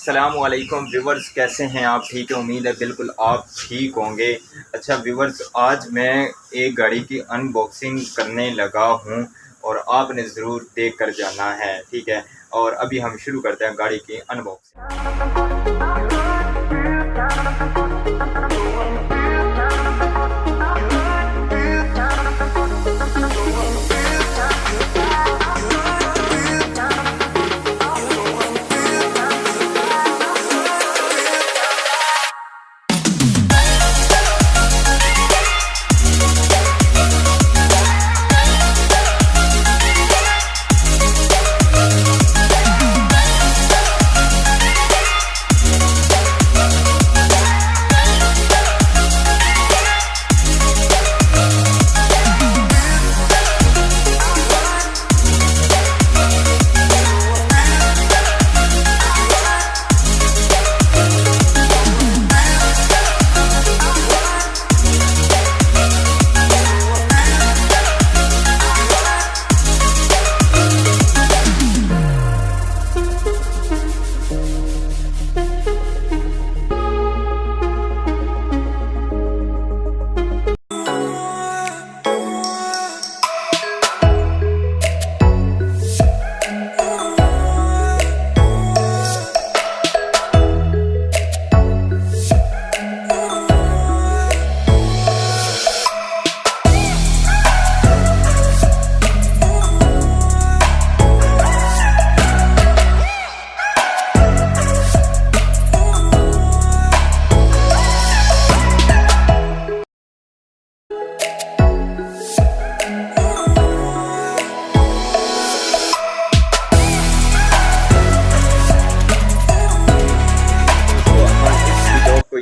अस्सलामुअलैकुम व्यूवर्स, कैसे हैं आप? ठीक है, उम्मीद है बिल्कुल आप ठीक होंगे। अच्छा व्यूवर्स, आज मैं एक गाड़ी की अनबॉक्सिंग करने लगा हूं और आपने ज़रूर देख कर जाना है, ठीक है। और अभी हम शुरू करते हैं गाड़ी की अनबॉक्सिंग।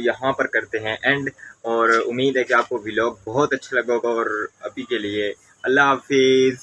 यहाँ पर करते हैं एंड, और उम्मीद है कि आपको व्लॉग बहुत अच्छा लगा होगा। और अभी के लिए अल्लाह हाफिज़।